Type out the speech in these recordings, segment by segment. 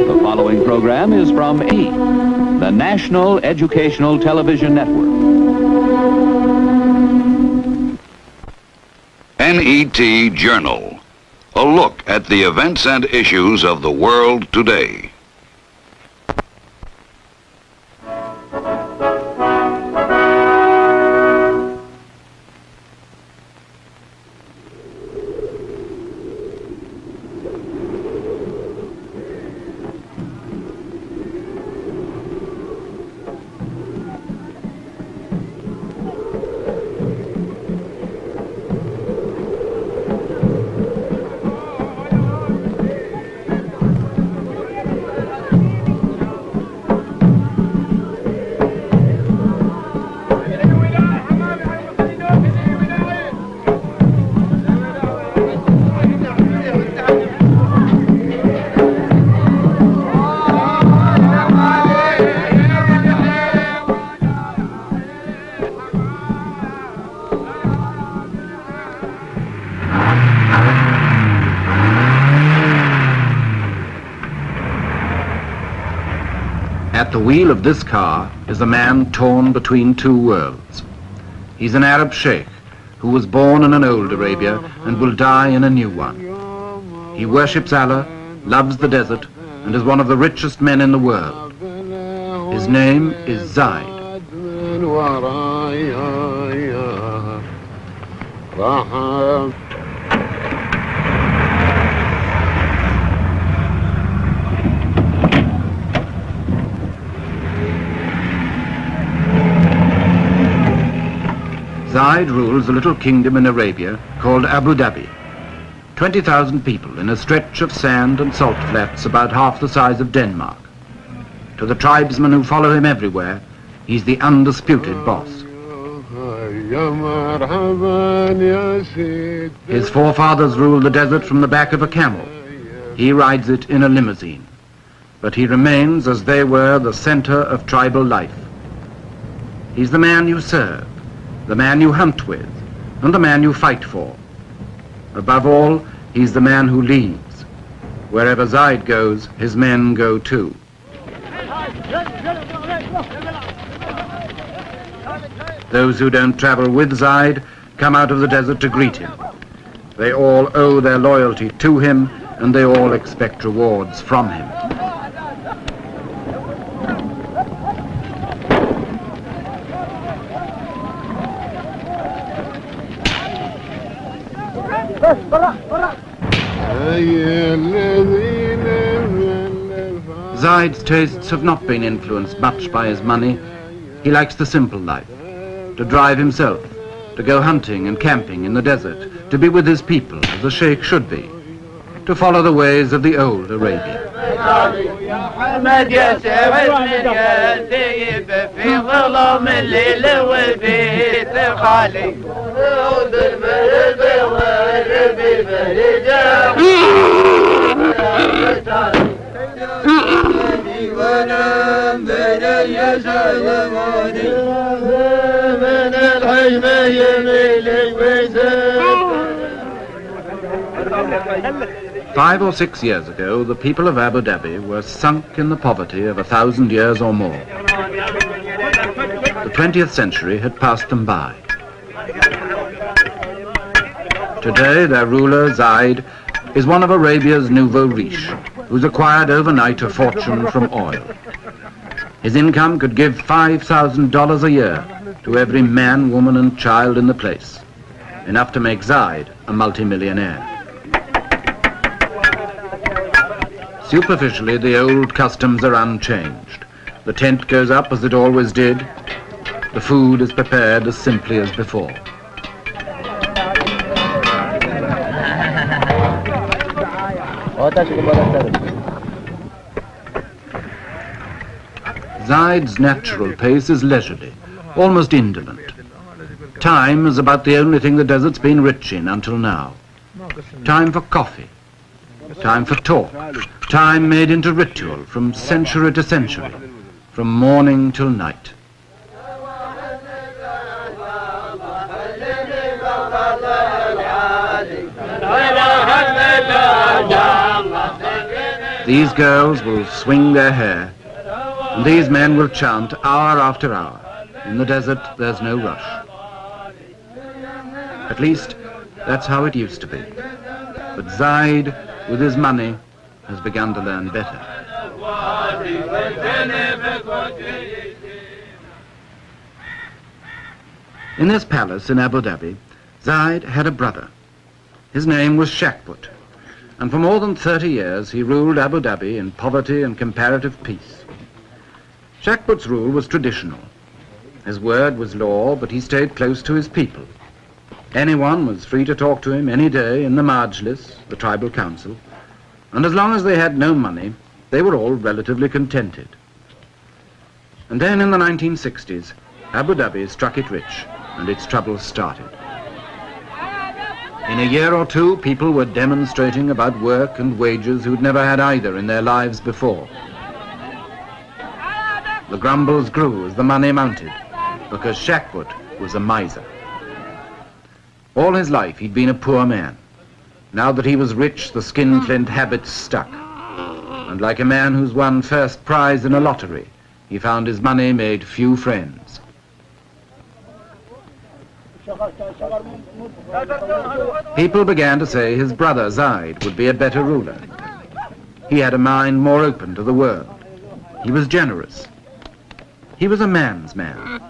The following program is from E, the National Educational Television Network. NET Journal, a look at the events and issues of the world today. At the wheel of this car is a man torn between two worlds. He's an Arab sheikh who was born in an old Arabia and will die in a new one. He worships Allah, loves the desert, and is one of the richest men in the world. His name is Zayed. Zayed rules a little kingdom in Arabia called Abu Dhabi. 20,000 people in a stretch of sand and salt flats about half the size of Denmark. To the tribesmen who follow him everywhere, he's the undisputed boss. His forefathers ruled the desert from the back of a camel. He rides it in a limousine. But he remains, as they were, the center of tribal life. He's the man you serve, the man you hunt with, and the man you fight for. Above all, he's the man who leads. Wherever Zayed goes, his men go too. Those who don't travel with Zayed come out of the desert to greet him. They all owe their loyalty to him, and they all expect rewards from him. Zayed's tastes have not been influenced much by his money. He likes the simple life, to drive himself, to go hunting and camping in the desert, to be with his people as a sheikh should be, to follow the ways of the old Arabia. Five or 6 years ago, the people of Abu Dhabi were sunk in the poverty of 1,000 years or more. The 20th century had passed them by. Today, their ruler, Zayed, is one of Arabia's nouveau riche, who's acquired overnight a fortune from oil. His income could give $5,000 a year to every man, woman, and child in the place, enough to make Zayed a multimillionaire. Superficially, the old customs are unchanged. The tent goes up as it always did. The food is prepared as simply as before. Zayed's natural pace is leisurely, almost indolent. Time is about the only thing the desert's been rich in until now. Time for coffee, time for talk, time made into ritual from century to century, from morning till night. These girls will swing their hair, and these men will chant hour after hour. In the desert, there's no rush. At least, that's how it used to be. But Zayed, with his money, has begun to learn better. In this palace in Abu Dhabi, Zayed had a brother. His name was Shaikh, and for more than 30 years he ruled Abu Dhabi in poverty and comparative peace. Shaikh's rule was traditional. His word was law, but he stayed close to his people. Anyone was free to talk to him any day in the Majlis, the tribal council, and as long as they had no money, they were all relatively contented. And then in the 1960s, Abu Dhabi struck it rich, and its troubles started. In a year or two, people were demonstrating about work and wages who'd never had either in their lives before. The grumbles grew as the money mounted, because Shaikh was a miser. All his life he'd been a poor man. Now that he was rich, the skinflint habits stuck. And like a man who's won first prize in a lottery, he found his money made few friends. People began to say his brother Zayed would be a better ruler. He had a mind more open to the world. He was generous. He was a man's man.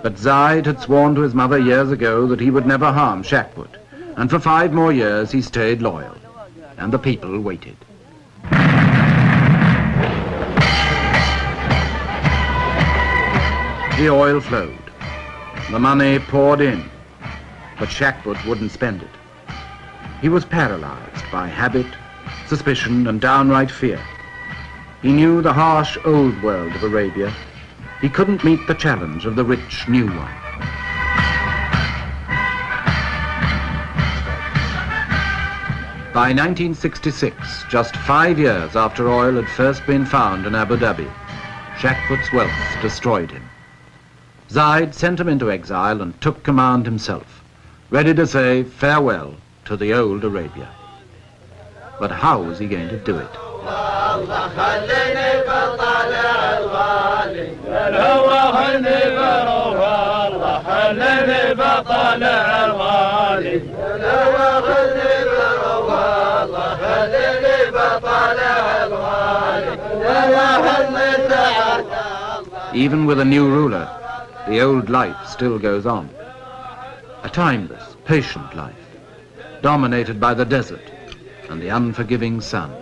But Zayed had sworn to his mother years ago that he would never harm Shaikh, and for 5 more years he stayed loyal, and the people waited. The oil flowed. The money poured in, but Shaikh wouldn't spend it. He was paralyzed by habit, suspicion, and downright fear. He knew the harsh old world of Arabia. He couldn't meet the challenge of the rich new one. By 1966, just 5 years after oil had first been found in Abu Dhabi, Shaikh's wealth destroyed him. Zayed sent him into exile and took command himself, ready to say farewell to the old Arabia. But how was he going to do it? Even with a new ruler, the old life still goes on. A timeless, patient life, dominated by the desert and the unforgiving sun.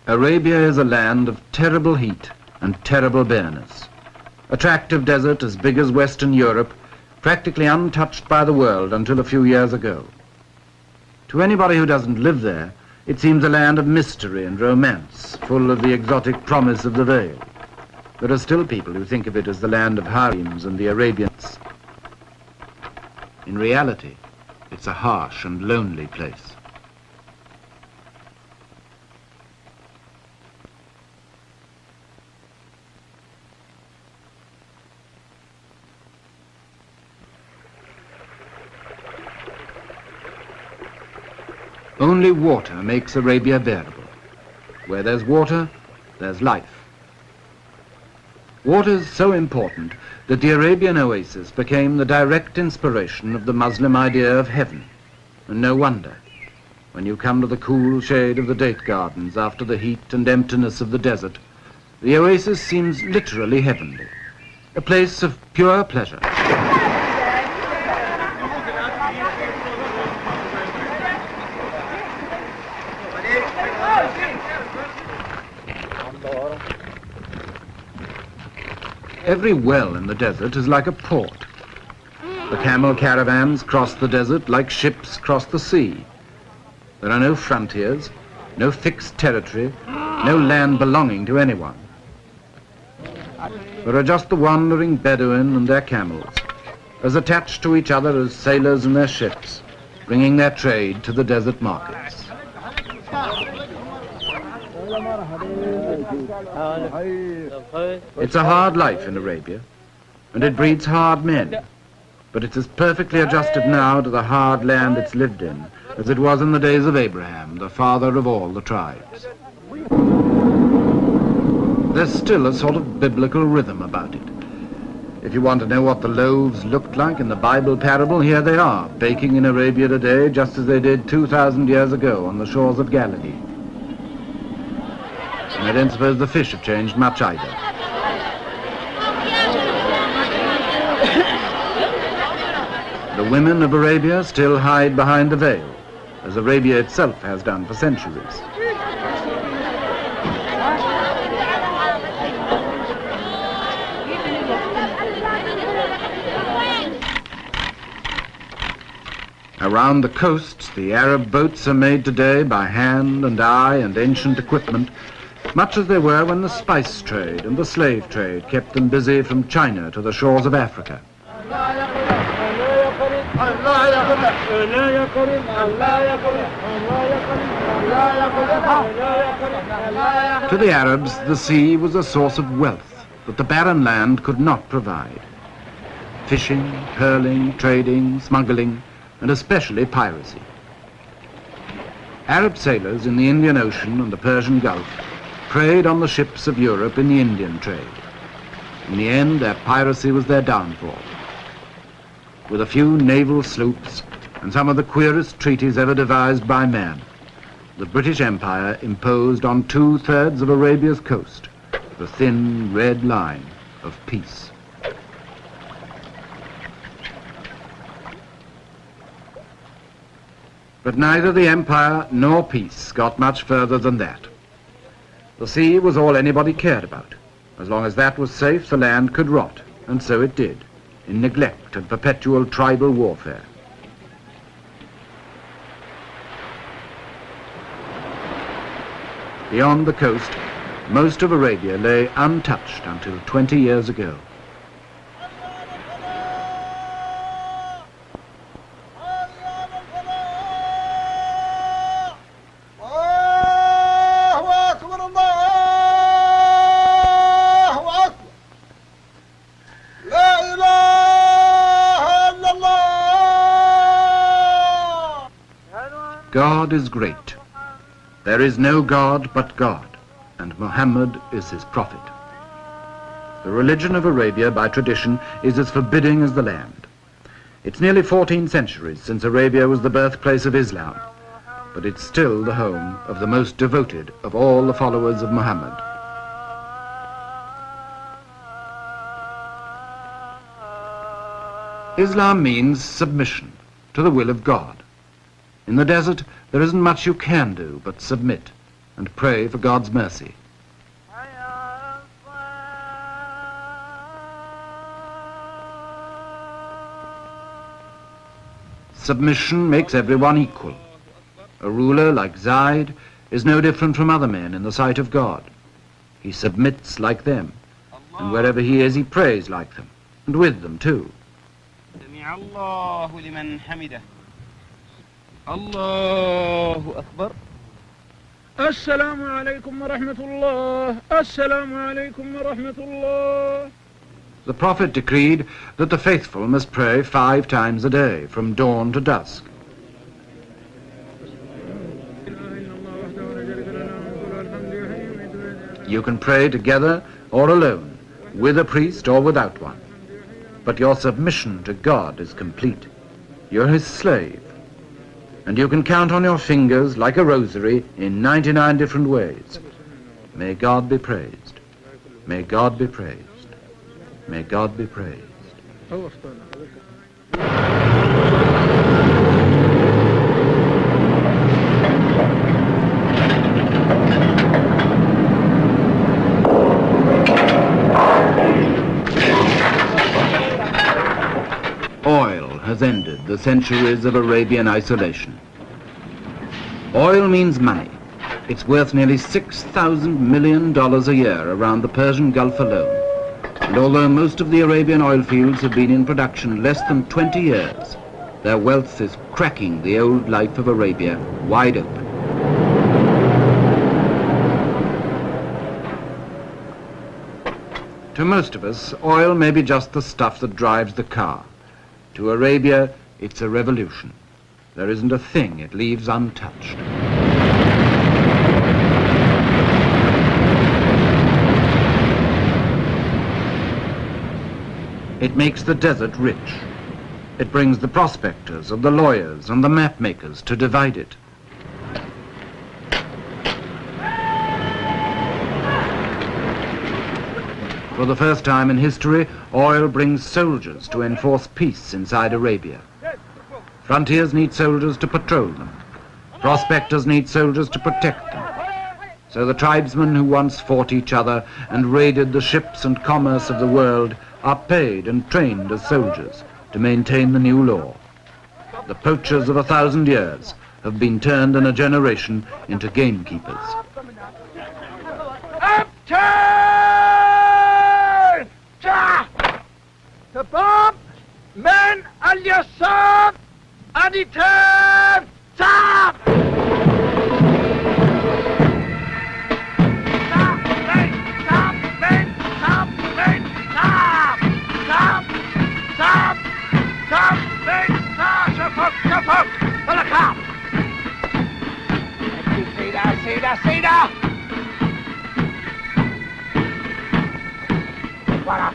Arabia is a land of terrible heat and terrible bareness. A tract of desert as big as Western Europe, practically untouched by the world until a few years ago. To anybody who doesn't live there, it seems a land of mystery and romance, full of the exotic promise of the veil. There are still people who think of it as the land of harems and the Arabians. In reality, it's a harsh and lonely place. Only water makes Arabia bearable. Where there's water, there's life. Water is so important that the Arabian oasis became the direct inspiration of the Muslim idea of heaven. And no wonder, when you come to the cool shade of the date gardens after the heat and emptiness of the desert, the oasis seems literally heavenly, a place of pure pleasure. Every well in the desert is like a port. The camel caravans cross the desert like ships cross the sea. There are no frontiers, no fixed territory, no land belonging to anyone. There are just the wandering Bedouin and their camels, as attached to each other as sailors and their ships, bringing their trade to the desert markets. It's a hard life in Arabia, and it breeds hard men, but it's as perfectly adjusted now to the hard land it's lived in as it was in the days of Abraham, the father of all the tribes. There's still a sort of biblical rhythm about it. If you want to know what the loaves looked like in the Bible parable, here they are, baking in Arabia today just as they did 2,000 years ago on the shores of Galilee. And I don't suppose the fish have changed much either. The women of Arabia still hide behind the veil, as Arabia itself has done for centuries. Around the coasts, the Arab boats are made today by hand and eye and ancient equipment, much as they were when the spice trade and the slave trade kept them busy from China to the shores of Africa. To the Arabs, the sea was a source of wealth that the barren land could not provide. Fishing, pearling, trading, smuggling, and especially piracy. Arab sailors in the Indian Ocean and the Persian Gulf preyed on the ships of Europe in the Indian trade. In the end, their piracy was their downfall. With a few naval sloops and some of the queerest treaties ever devised by man, the British Empire imposed on 2/3 of Arabia's coast the thin red line of peace. But neither the empire nor peace got much further than that. The sea was all anybody cared about. As long as that was safe, the land could rot, and so it did, in neglect and perpetual tribal warfare. Beyond the coast, most of Arabia lay untouched until 20 years ago. God is great. There is no God but God, and Muhammad is his prophet. The religion of Arabia, by tradition, is as forbidding as the land. It's nearly 14 centuries since Arabia was the birthplace of Islam, but it's still the home of the most devoted of all the followers of Muhammad. Islam means submission to the will of God. In the desert, there isn't much you can do but submit and pray for God's mercy. Submission makes everyone equal. A ruler like Zayed is no different from other men in the sight of God. He submits like them, and wherever he is, he prays like them, and with them too. Allahu Akbar. Assalamu alaikum wa rahmatullah. Assalamu alaikum wa rahmatullah. The Prophet decreed that the faithful must pray 5 times a day, from dawn to dusk. You can pray together or alone, with a priest or without one. But your submission to God is complete. You're his slave. And you can count on your fingers like a rosary in 99 different ways. May God be praised. May God be praised. May God be praised. has ended the centuries of Arabian isolation. Oil means money. It's worth nearly $6,000 million a year around the Persian Gulf alone. And although most of the Arabian oil fields have been in production less than 20 years, their wealth is cracking the old life of Arabia wide open. To most of us, oil may be just the stuff that drives the car. To Arabia, it's a revolution. There isn't a thing it leaves untouched. It makes the desert rich. It brings the prospectors and the lawyers and the map makers to divide it. For the first time in history, oil brings soldiers to enforce peace inside Arabia. Frontiers need soldiers to patrol them. Prospectors need soldiers to protect them. So the tribesmen who once fought each other and raided the ships and commerce of the world are paid and trained as soldiers to maintain the new law. The poachers of 1,000 years have been turned in a generation into gamekeepers. تمام من اليسار أنيتان تاب شفق ولا كاب سيدة ورا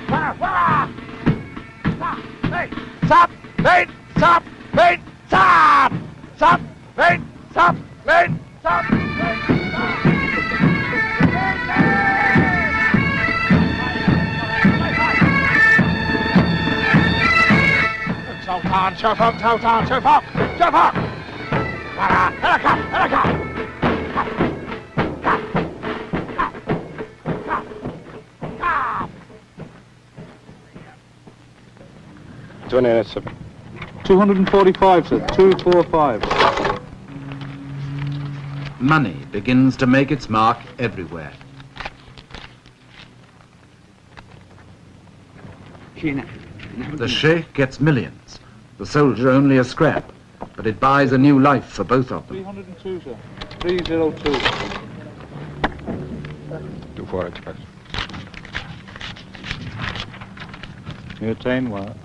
Stop! Wait! Stop! Wait! Stop! Stop! Wait! Stop! Wait! Stop! Wait! Sultan! Shafaq! Helakam! 245, sir. 245. Money begins to make its mark everywhere. The Shaikh gets millions, the soldier only a scrap, but it buys a new life for both of them. 302, sir. 302. 24 Express. You attain what?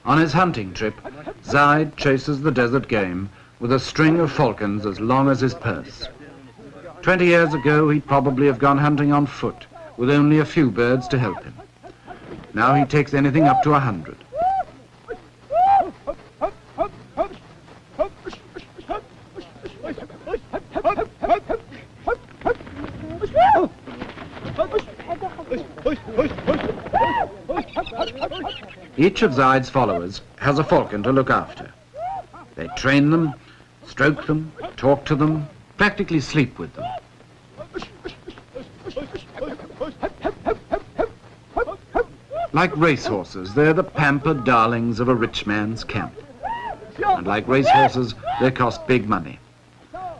On his hunting trip, Zayed chases the desert game with a string of falcons as long as his purse. 20 years ago, he'd probably have gone hunting on foot, with only a few birds to help him. Now he takes anything up to 100. Each of Zayed's followers has a falcon to look after. They train them, stroke them, talk to them, practically sleep with them. Like racehorses, they're the pampered darlings of a rich man's camp. And like racehorses, they cost big money.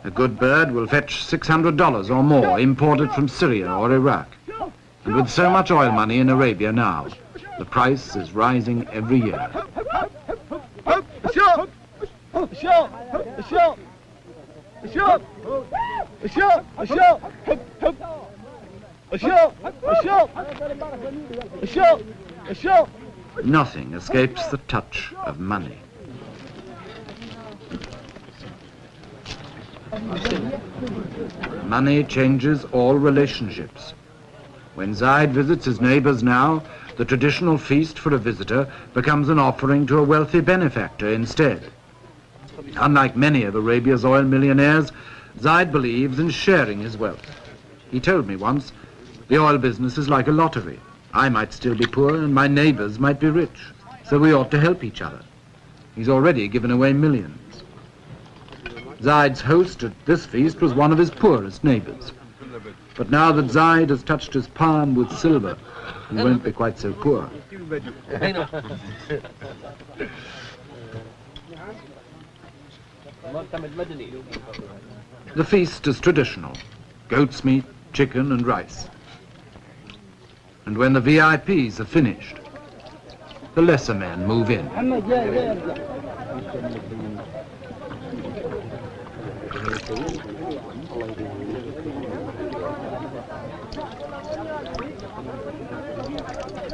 A good bird will fetch $600 or more, imported from Syria or Iraq. And with so much oil money in Arabia now, the price is rising every year. Nothing escapes the touch of money. Money changes all relationships. When Zayed visits his neighbors now, the traditional feast for a visitor becomes an offering to a wealthy benefactor instead. Unlike many of Arabia's oil millionaires, Zayed believes in sharing his wealth. He told me once, the oil business is like a lottery. I might still be poor and my neighbors might be rich, so we ought to help each other. He's already given away millions. Zayed's host at this feast was one of his poorest neighbors. But now that Zayed has touched his palm with silver, he won't be quite so poor. The feast is traditional: goat's meat, chicken and rice. And when the VIPs are finished, the lesser men move in.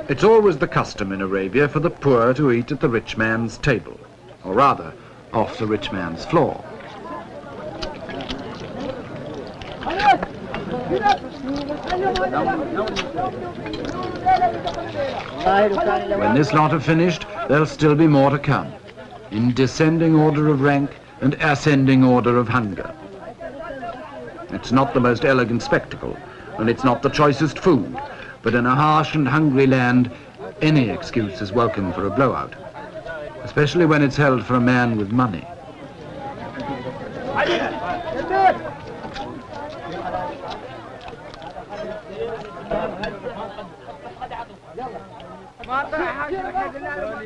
It's always the custom in Arabia for the poor to eat at the rich man's table, or rather, off the rich man's floor. When this lot are finished, there'll still be more to come, in descending order of rank and ascending order of hunger. It's not the most elegant spectacle, and it's not the choicest food, but in a harsh and hungry land, any excuse is welcome for a blowout, especially when it's held for a man with money.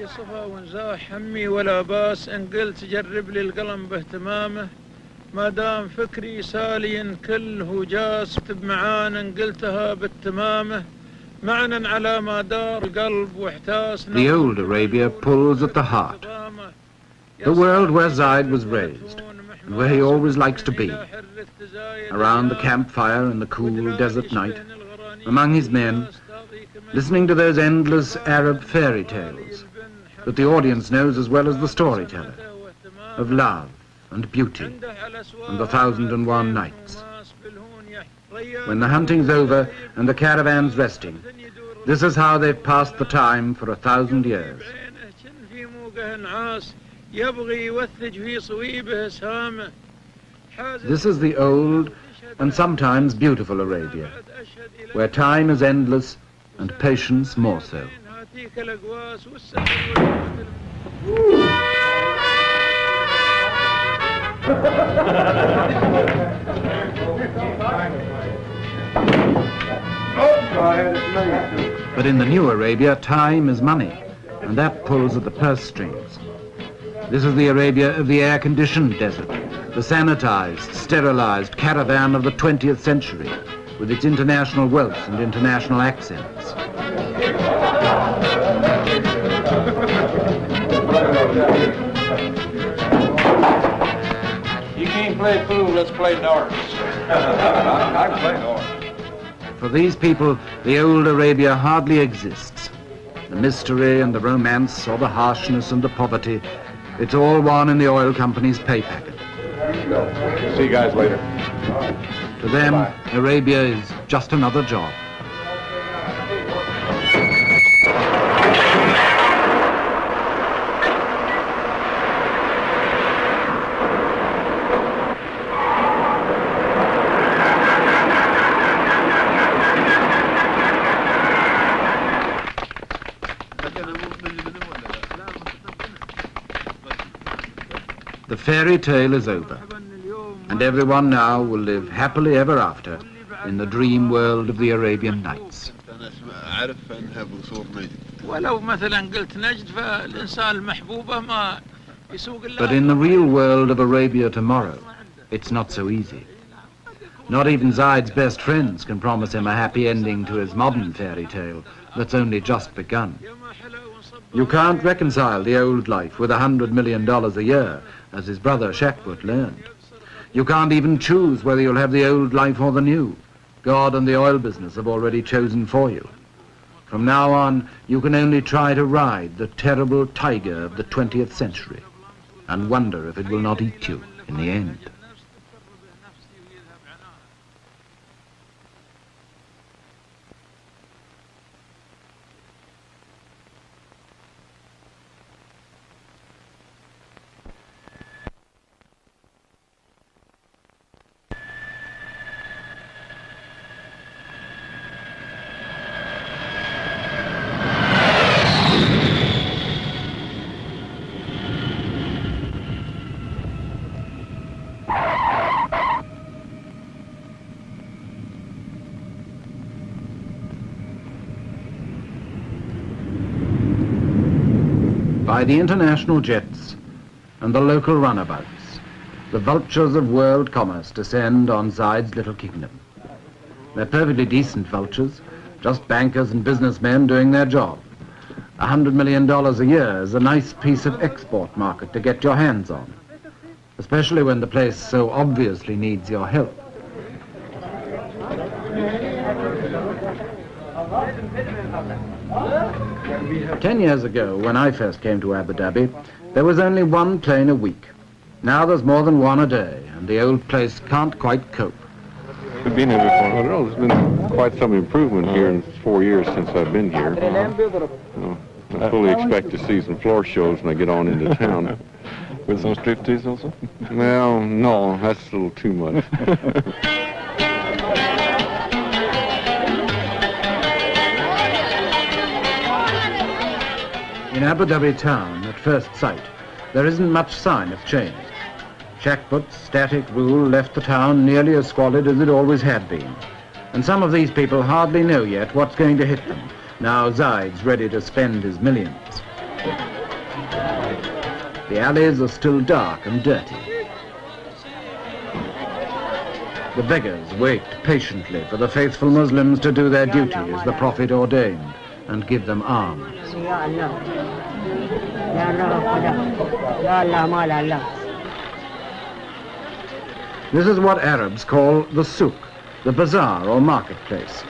بالي صفا ونزاح همي ولا باس ان قلت جرب لي القلم باهتمامه ما دام فكري سالي كل هجاس اكتب معانا ان قلتها بالتمامه معنا على ما دار قلب واحتاس. The old Arabia pulls at the heart, the world where Zayed was raised, and where he always likes to be, around the campfire in the cool desert night, among his men, listening to those endless Arab fairy tales that the audience knows as well as the storyteller, of love and beauty and the 1001 nights. When the hunting's over and the caravan's resting, this is how they've passed the time for 1,000 years. This is the old and sometimes beautiful Arabia, where time is endless and patience more so. But in the new Arabia, time is money, and that pulls at the purse strings. This is the Arabia of the air-conditioned desert, the sanitized, sterilized caravan of the 20th century, with its international wealth and international accents. You can't play pool, let's play darts. I can play darts. For these people, the old Arabia hardly exists. The mystery and the romance, or the harshness and the poverty, it's all one in the oil company's pay packet. See you guys later. To them, Arabia is just another job. The fairy tale is over, and everyone now will live happily ever after in the dream world of the Arabian Nights. But in the real world of Arabia tomorrow, it's not so easy. Not even Zayed's best friends can promise him a happy ending to his modern fairy tale that's only just begun. You can't reconcile the old life with $100 million a year, as his brother Shaikh learned. You can't even choose whether you'll have the old life or the new. God and the oil business have already chosen for you. From now on, you can only try to ride the terrible tiger of the 20th century and wonder if it will not eat you in the end. by the international jets and the local runabouts. The vultures of world commerce descend on Zayed's little kingdom. They're perfectly decent vultures, just bankers and businessmen doing their job. $100 million a year is a nice piece of export market to get your hands on, especially when the place so obviously needs your help. Ten years ago, when I first came to Abu Dhabi, there was only one plane a week. Now there's more than one a day, and the old place can't quite cope. We've been here before. I don't know, there's been quite some improvement here in 4 years since I've been here. I fully expect to see some floor shows when I get on into town. With some striptease also? Well, no, that's a little too much. In Abu Dhabi town, at first sight, there isn't much sign of change. Shaikh static rule left the town nearly as squalid as it always had been. And some of these people hardly know yet what's going to hit them, now Zayed's ready to spend his millions. The alleys are still dark and dirty. The beggars wait patiently for the faithful Muslims to do their duty as the Prophet ordained and give them alms. This is what Arabs call the souk, the bazaar or marketplace.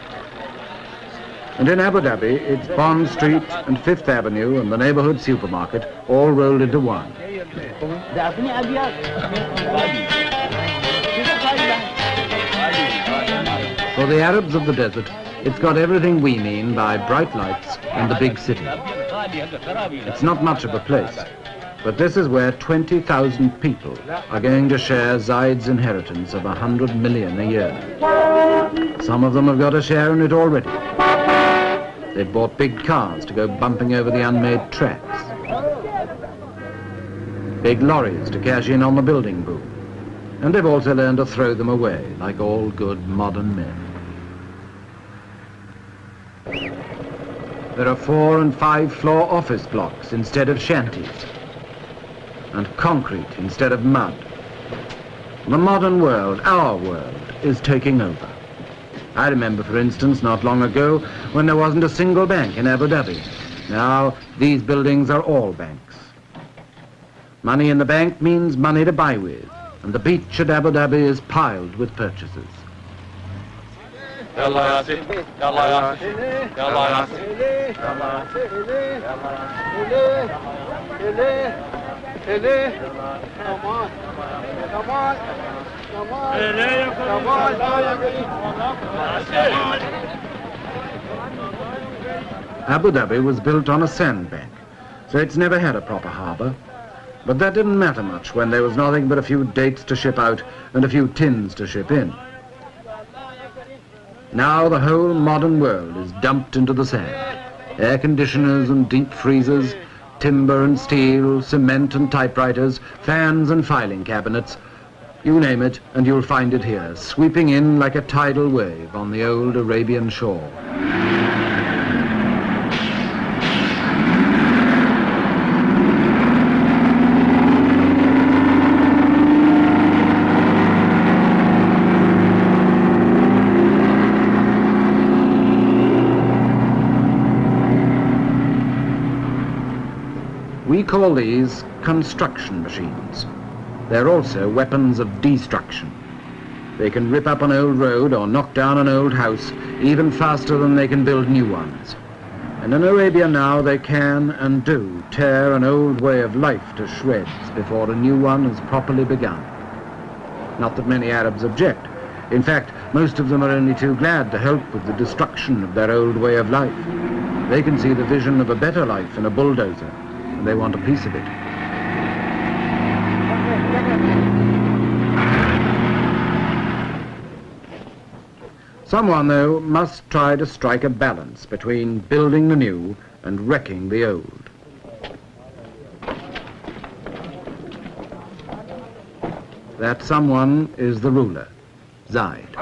And in Abu Dhabi, it's Bond Street and Fifth Avenue and the neighborhood supermarket all rolled into one. For the Arabs of the desert, it's got everything we mean by bright lights and the big city. It's not much of a place, but this is where 20,000 people are going to share Zayed's inheritance of 100 million a year. Some of them have got a share in it already. They've bought big cars to go bumping over the unmade tracks. Big lorries to cash in on the building boom. And they've also learned to throw them away, like all good modern men. There are 4- and 5-floor office blocks instead of shanties, and concrete instead of mud. The modern world, our world, is taking over. I remember, for instance, not long ago, when there wasn't a single bank in Abu Dhabi. Now, these buildings are all banks. Money in the bank means money to buy with, and the beach at Abu Dhabi is piled with purchases. Abu Dhabi was built on a sandbank, so it's never had a proper harbour. But that didn't matter much when there was nothing but a few dates to ship out and a few tins to ship in. Now the whole modern world is dumped into the sand. Air conditioners and deep freezers, timber and steel, cement and typewriters, fans and filing cabinets. You name it and you'll find it here, sweeping in like a tidal wave on the old Arabian shore. We call these construction machines. They're also weapons of destruction. They can rip up an old road or knock down an old house even faster than they can build new ones. And in Arabia now they can and do tear an old way of life to shreds before a new one is properly begun. Not that many Arabs object. In fact, most of them are only too glad to help with the destruction of their old way of life. They can see the vision of a better life in a bulldozer, and they want a piece of it. Someone, though, must try to strike a balance between building the new and wrecking the old. That someone is the ruler, Zayed.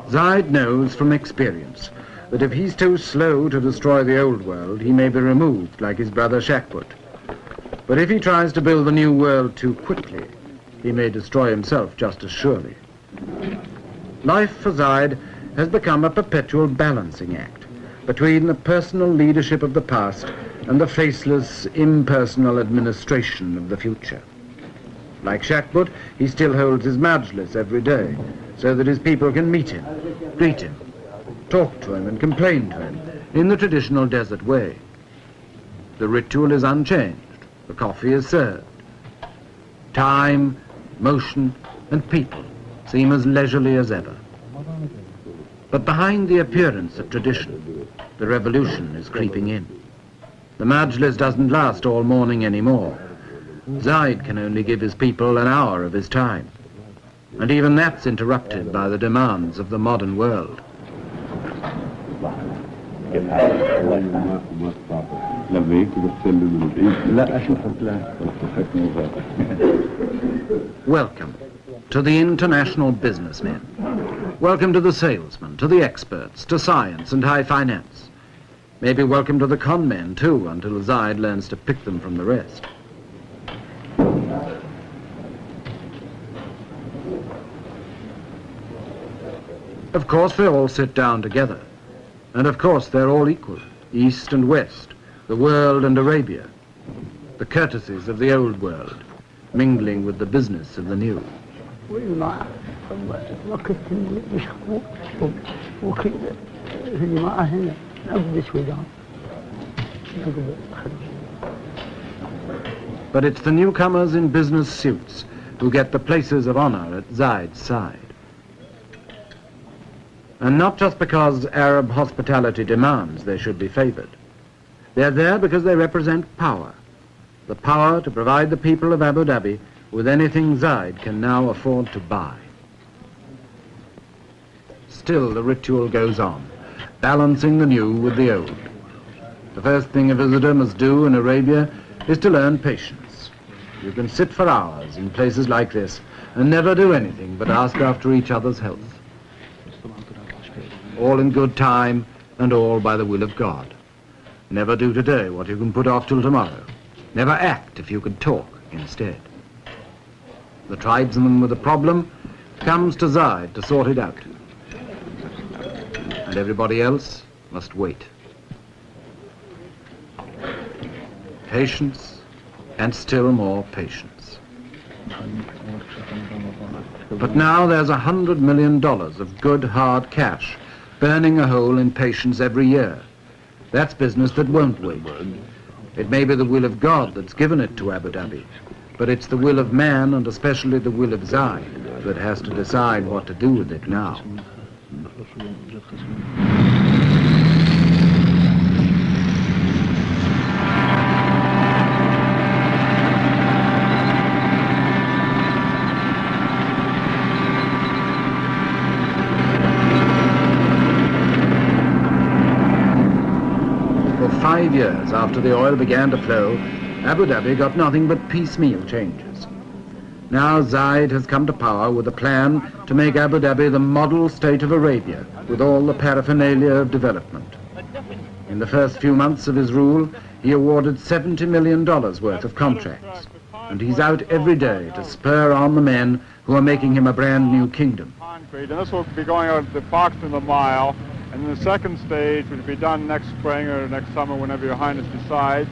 Zayed knows from experience that if he's too slow to destroy the old world, he may be removed like his brother Shaikh. But if he tries to build the new world too quickly, he may destroy himself just as surely. Life for Zayed has become a perpetual balancing act between the personal leadership of the past and the faceless, impersonal administration of the future. Like Shaikh, he still holds his majlis every day, so that his people can meet him, greet him, talk to him and complain to him in the traditional desert way. The ritual is unchanged. The coffee is served. Time, motion and people seem as leisurely as ever. But behind the appearance of tradition, the revolution is creeping in. The majlis doesn't last all morning anymore. Zayed can only give his people an hour of his time. And even that's interrupted by the demands of the modern world. Welcome to the international businessmen. Welcome to the salesmen, to the experts, to science and high finance. Maybe welcome to the con men too, until Zayed learns to pick them from the rest. Of course they all sit down together. And of course they're all equal, East and West, the world and Arabia. The courtesies of the old world, mingling with the business of the new. But it's the newcomers in business suits who get the places of honor at Zayed's side. And not just because Arab hospitality demands they should be favored. They're there because they represent power. The power to provide the people of Abu Dhabi with anything Zayed can now afford to buy. Still, the ritual goes on, balancing the new with the old. The first thing a visitor must do in Arabia is to learn patience. You can sit for hours in places like this and never do anything but ask after each other's health. All in good time and all by the will of God. Never do today what you can put off till tomorrow. Never act if you could talk instead. The tribesman with a problem comes to Zayed to sort it out. And everybody else must wait. Patience and still more patience. But now there's $100 million of good hard cash burning a hole in patience every year. That's business that won't wait. It may be the will of God that's given it to Abu Dhabi, but it's the will of man, and especially the will of Zayed, that has to decide what to do with it now. For 5 years after the oil began to flow, Abu Dhabi got nothing but piecemeal changes. Now Zayed has come to power with a plan to make Abu Dhabi the model state of Arabia, with all the paraphernalia of development. In the first few months of his rule, he awarded $70 million worth of contracts, and he's out every day to spur on the men who are making him a brand new kingdom. And this will be going out the Foxton the Mile, and then the second stage, which will be done next spring or next summer, whenever Your Highness decides,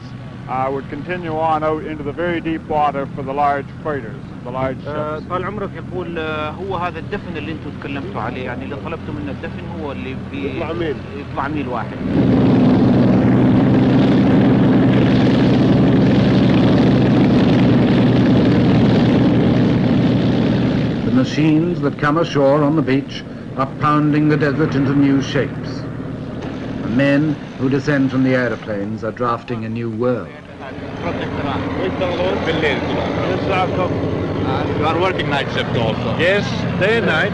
would continue on out into the very deep water for the large freighters, the large ships. طال عمرك يقول هو هذا الدفن اللي انتم تكلمتوا عليه، يعني اللي طلبتوا منه الدفن هو اللي يطلع ميل واحد. The machines that come ashore on the beach are pounding the desert into new shapes. The men who descend from the aeroplanes are drafting a new world. You are working night shift also? Yes, day and night.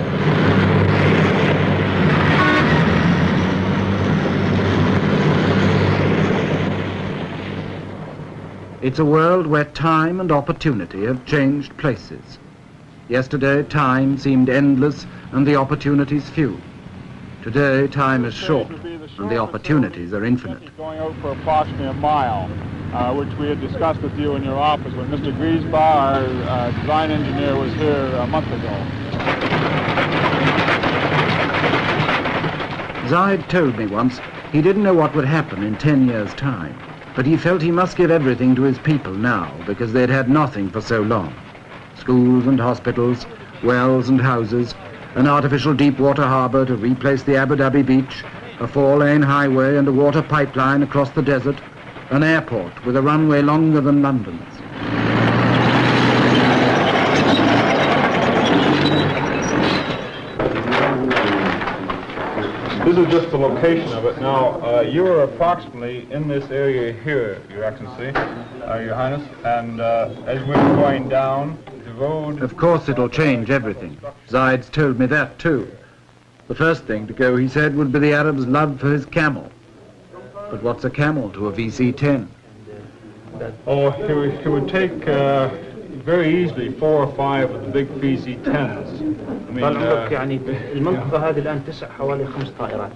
It's a world where time and opportunity have changed places. Yesterday, time seemed endless and the opportunities few. Today, time is short and the opportunities are infinite. Going out for approximately a mile, which we had discussed with you in your office when Mr. Griesbach, our design engineer, was here a month ago. Zayed told me once he didn't know what would happen in 10 years' time, but he felt he must give everything to his people now because they'd had nothing for so long. Schools and hospitals, wells and houses, an artificial deep-water harbour to replace the Abu Dhabi beach, a 4-lane highway and a water pipeline across the desert, an airport with a runway longer than London's. This is just the location of it. Now, you are approximately in this area here, Your Excellency, Your Highness, and as we're going down the road... Of course it'll change everything. Zayed's told me that too. The first thing to go, he said, would be the Arab's love for his camel. But what's a camel to a VC-10? Oh, he would take very easily 4 or 5 of the big VC-10s. I mean, يعني المنطقة هذه الآن تسع حوالي 5 طائرات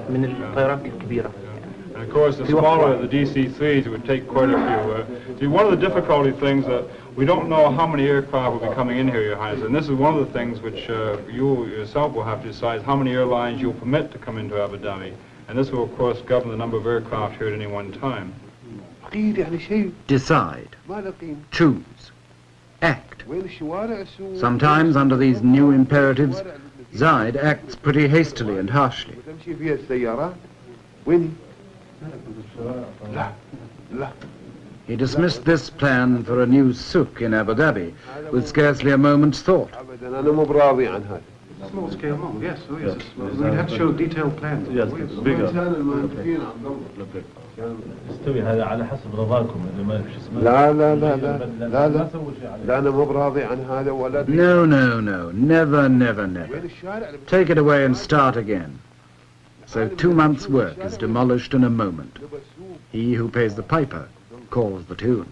من الطائرات الكبيرة. And of course, the smaller the DC-3s, it would take quite a few. See, one of the difficulty things that we don't know how many aircraft will be coming in here, Your Highness, and this is one of the things which you yourself will have to decide how many airlines you'll permit to come into Abu Dhabi. And this will, of course, govern the number of aircraft here at any one time. Decide. Choose. Act. Sometimes, under these new imperatives, Zayed acts pretty hastily and harshly. He dismissed this plan for a new souk in Abu Dhabi with scarcely a moment's thought. Small scale, no, yes, oh yes. We'd have to show detailed plans. Yes, bigger. استوي هذا على حسب رضاكم اللي ما فيش اسمه. لا لا لا لا لا لا لا أنا مو براضي عن هذا ولا. No, no, no, never, never, never. Take it away and start again. So 2 months' work is demolished in a moment. He who pays the piper calls the tune.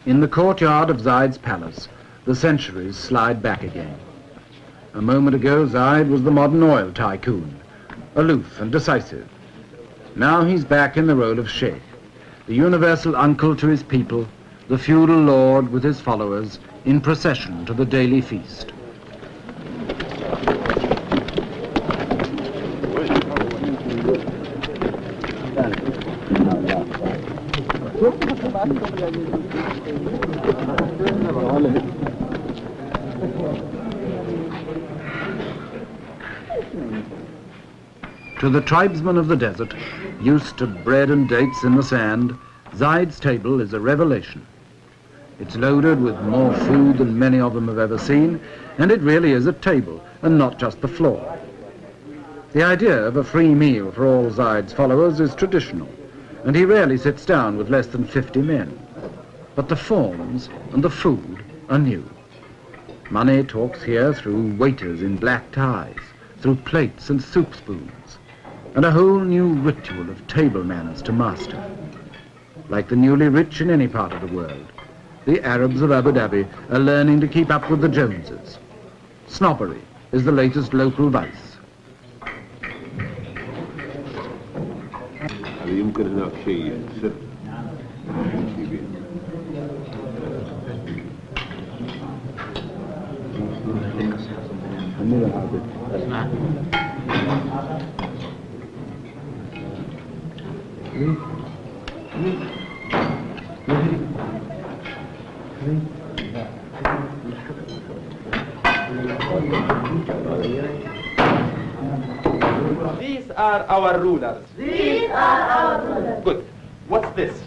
In the courtyard of Zayed's palace, the centuries slide back again. A moment ago, Zayed was the modern oil tycoon, aloof and decisive. Now he's back in the role of Shaikh, the universal uncle to his people, the feudal lord with his followers, in procession to the daily feast. To the tribesmen of the desert, used to bread and dates in the sand, Zayed's table is a revelation. It's loaded with more food than many of them have ever seen, and it really is a table, and not just the floor. The idea of a free meal for all Zayed's followers is traditional, and he rarely sits down with less than 50 men. But the forms and the food are new. Money talks here through waiters in black ties, through plates and soup spoons, and a whole new ritual of table manners to master. Like the newly rich in any part of the world, the Arabs of Abu Dhabi are learning to keep up with the Joneses. Snobbery is the latest local vice. يمكن هناك شيء سر. These are our rulers. These are our rulers. Good. What's this?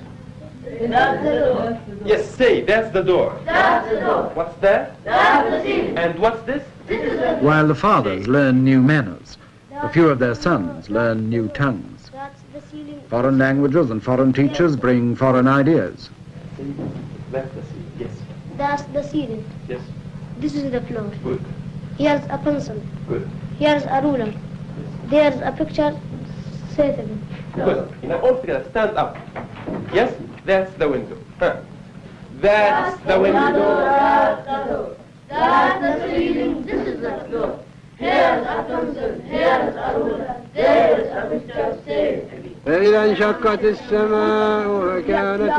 That's the door. Yes, say, that's the door. That's the door. What's that? That's the ceiling. And what's this? This is the... While the fathers learn new manners, a few of their sons learn new tongues. That's the ceiling. Foreign languages and foreign teachers bring foreign ideas. That's the ceiling, yes. That's the ceiling. Yes. This is the floor. Good. Here's a pencil. Good. Here's a ruler. There's a picture. Say it again. Good. Now all together, stand up. Yes, that's the window. Huh. That's the window. That's the door. That's the ceiling. This is the floor. Here's a pencil. Here's a ruler. There's a picture. Say it again. فإذا انشقت السماء فكانت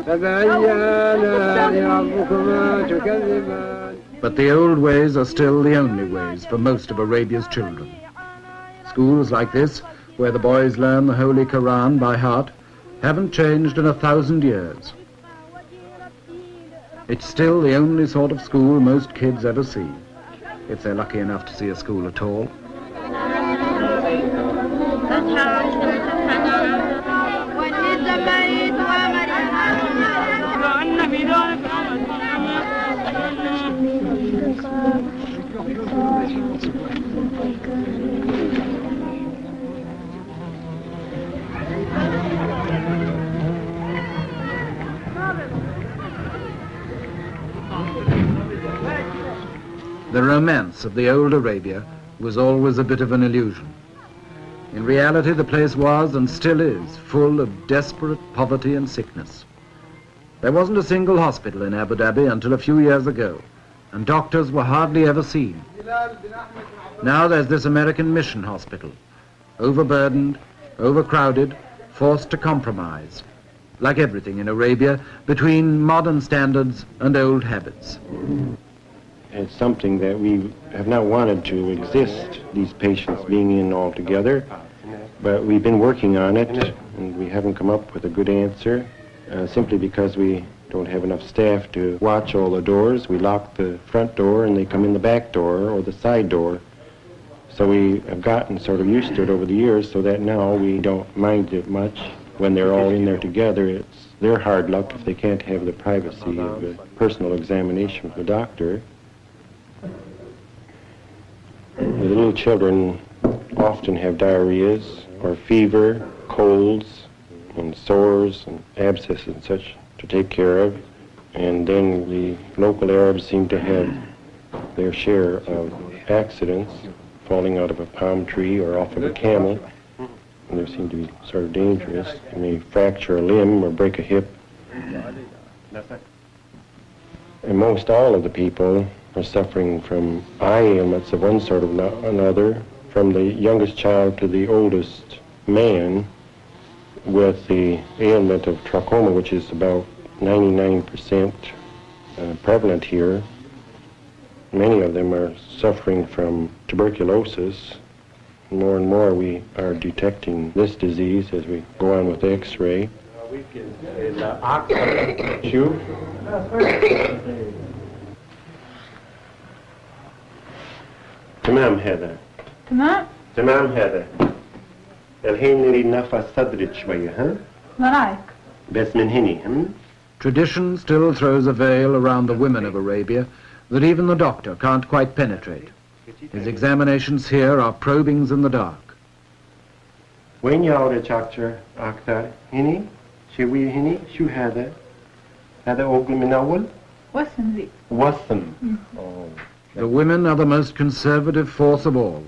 فبأي آلاء ربكما تكذبان. But the old ways are still the only ways for most of Arabia's children. Schools like this, where the boys learn the Holy Quran by heart, haven't changed in 1,000 years. It's still the only sort of school most kids ever see, if they're lucky enough to see a school at all. The romance of the old Arabia was always a bit of an illusion. In reality, the place was, and still is, full of desperate poverty and sickness. There wasn't a single hospital in Abu Dhabi until a few years ago, and doctors were hardly ever seen. Now there's this American mission hospital, overburdened, overcrowded, forced to compromise, like everything in Arabia, between modern standards and old habits. It's something that we have not wanted to exist, these patients being in all together, but we've been working on it, and we haven't come up with a good answer, simply because we don't have enough staff to watch all the doors. We lock the front door and they come in the back door or the side door. So we have gotten sort of used to it over the years, so that now we don't mind it much. When they're all in there together, it's their hard luck if they can't have the privacy of a personal examination with the doctor. The little children often have diarrheas or fever, colds, and sores and abscesses and such to take care of. And then the local Arabs seem to have their share of accidents, falling out of a palm tree or off of a camel. And they seem to be sort of dangerous. They may fracture a limb or break a hip. And most all of the people are suffering from eye ailments of one sort or another, from the youngest child to the oldest man, with the ailment of trachoma, which is about 99% prevalent here. Many of them are suffering from tuberculosis. More and more we are detecting this disease as we go on with X-ray. تمام هذا تمام هذا الحين نريد نفس صدرك شوية ها ورايك بس من هني. Tradition still throws a veil around the women of Arabia that even the doctor can't quite penetrate. His examinations here are probings in the dark. وين يعورك أكثر هني شوية هني شو هذا هذا أوجل من أول وسم ذي وسم. The women are the most conservative force of all,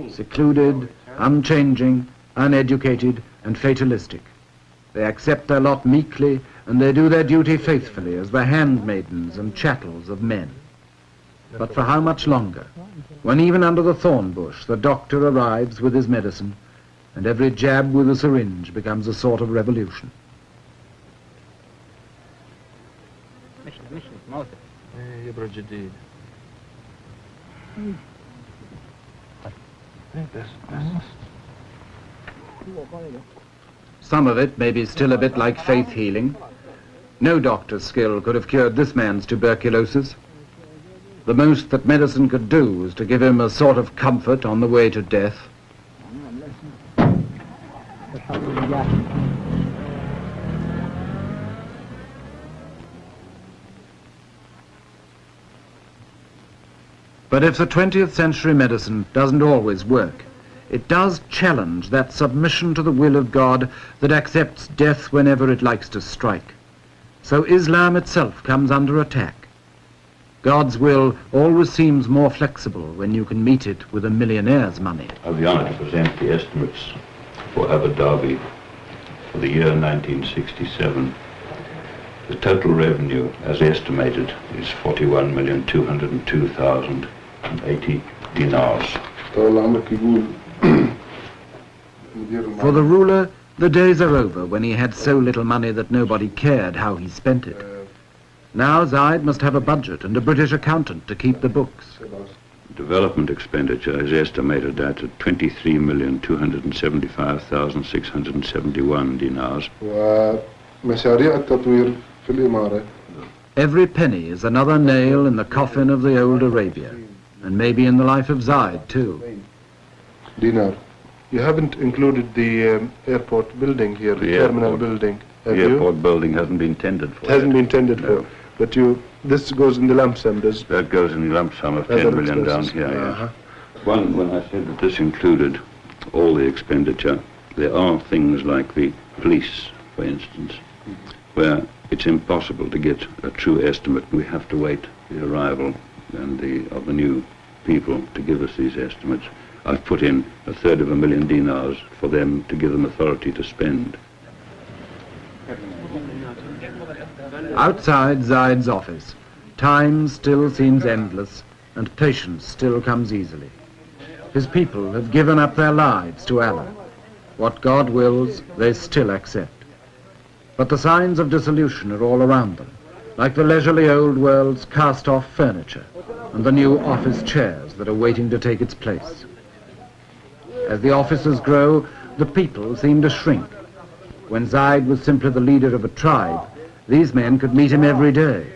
secluded, unchanging, uneducated, and fatalistic. They accept their lot meekly, and they do their duty faithfully as the handmaidens and chattels of men. But for how much longer? When even under the thorn bush the doctor arrives with his medicine, and every jab with a syringe becomes a sort of revolution. Some of it may be still a bit like faith healing. No doctor's skill could have cured this man's tuberculosis. The most that medicine could do was to give him a sort of comfort on the way to death. But if the 20th century medicine doesn't always work, it does challenge that submission to the will of God that accepts death whenever it likes to strike. So Islam itself comes under attack. God's will always seems more flexible when you can meet it with a millionaire's money. I have the honor to present the estimates for Abu Dhabi for the year 1967. The total revenue, as estimated, is 41,202,080 dinars. For the ruler, the days are over when he had so little money that nobody cared how he spent it. Now Zayed must have a budget and a British accountant to keep the books. Development expenditure is estimated at 23,275,671 dinars. Every penny is another nail in the coffin of the old Arabia, and maybe in the life of Zayed too. Dinar. You haven't included the airport building here, the terminal building, have you? The airport building hasn't been tendered for. It hasn't been tendered for. But this goes in the lump sum, does? That goes in the lump sum of 10 million down here, yes. When I said that this included all the expenditure, there are things like the police, for instance, where it's impossible to get a true estimate. We have to wait the arrival of the new people to give us these estimates. I've put in 1/3 dinars for them to give them authority to spend. Outside Zayed's office, time still seems endless and patience still comes easily. His people have given up their lives to Allah. What God wills, they still accept. But the signs of dissolution are all around them, like the leisurely old world's cast-off furniture and the new office chairs that are waiting to take its place. As the offices grow, the people seem to shrink. When Zayed was simply the leader of a tribe, these men could meet him every day.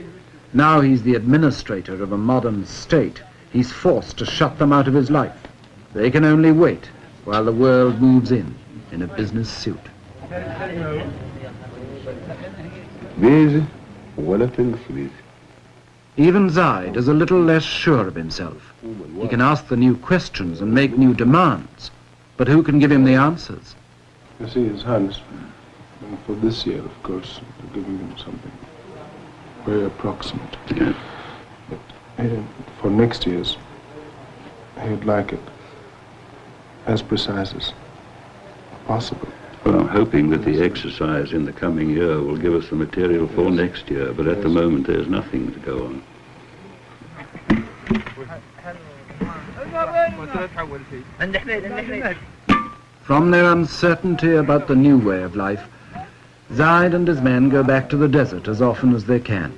Now he's the administrator of a modern state. He's forced to shut them out of his life. They can only wait while the world moves in a business suit. Even Zayed is a little less sure of himself. He can ask the new questions and make new demands, but who can give him the answers? You see, His Highness, for this year, of course, we're giving him something very approximate. Yeah. But for next year's, he'd like it as precise as possible. Well, I'm hoping that the exercise in the coming year will give us the material for next year, but at the moment there's nothing to go on. From their uncertainty about the new way of life, Zayed and his men go back to the desert as often as they can.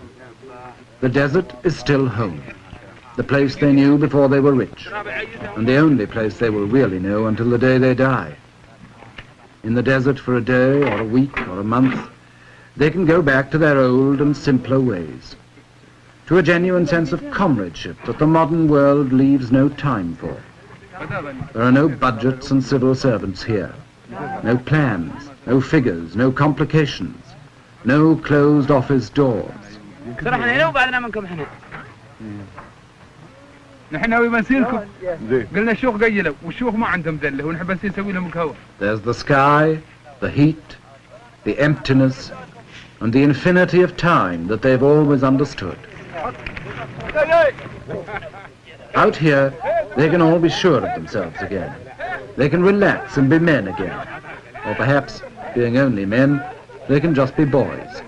The desert is still home, the place they knew before they were rich, and the only place they will really know until the day they die. In the desert for a day or a week or a month, they can go back to their old and simpler ways, to a genuine sense of comradeship that the modern world leaves no time for. There are no budgets and civil servants here, no plans, no figures, no complications, no closed office doors. نحن ناوي بنسيركم قلنا الشيوخ قيلوا والشيوخ ما عندهم دله ونحب نسوي لهم القهوه. There's the sky, the heat, the emptiness, and the infinity of time that they've always understood. Out here, they can all be sure of themselves again. They can relax and be men again. Or perhaps, being only men, they can just be boys.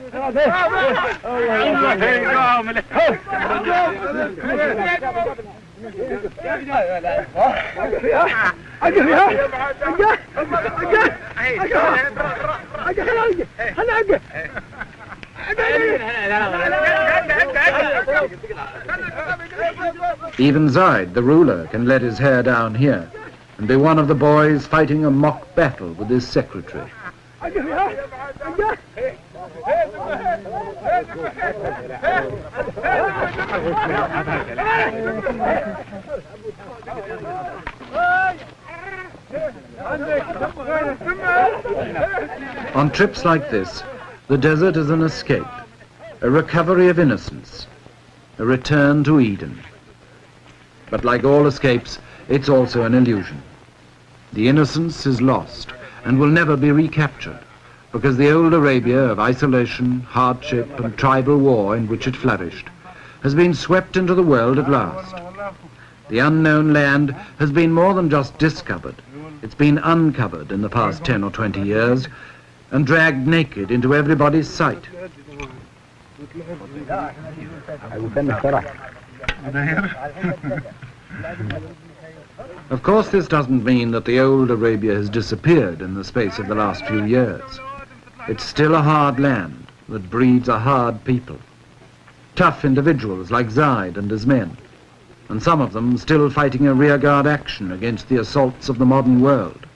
Even Zayed, the ruler, can let his hair down here and be one of the boys fighting a mock battle with his secretary. On trips like this, the desert is an escape, a recovery of innocence, a return to Eden. But like all escapes, it's also an illusion. The innocence is lost and will never be recaptured. because the old Arabia of isolation, hardship and tribal war in which it flourished has been swept into the world at last. The unknown land has been more than just discovered. It's been uncovered in the past 10 or 20 years and dragged naked into everybody's sight. Of course, this doesn't mean that the old Arabia has disappeared in the space of the last few years. It's still a hard land that breeds a hard people. Tough individuals like Zayed and his men, and some of them still fighting a rearguard action against the assaults of the modern world.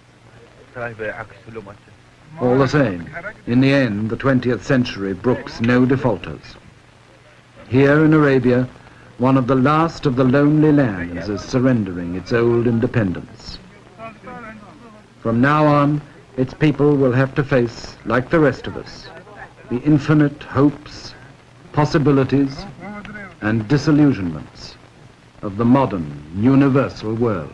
All the same, in the end, the 20th century brooks no defaulters. Here in Arabia, one of the last of the lonely lands is surrendering its old independence. From now on, its people will have to face, like the rest of us, the infinite hopes, possibilities, and disillusionments of the modern, universal world.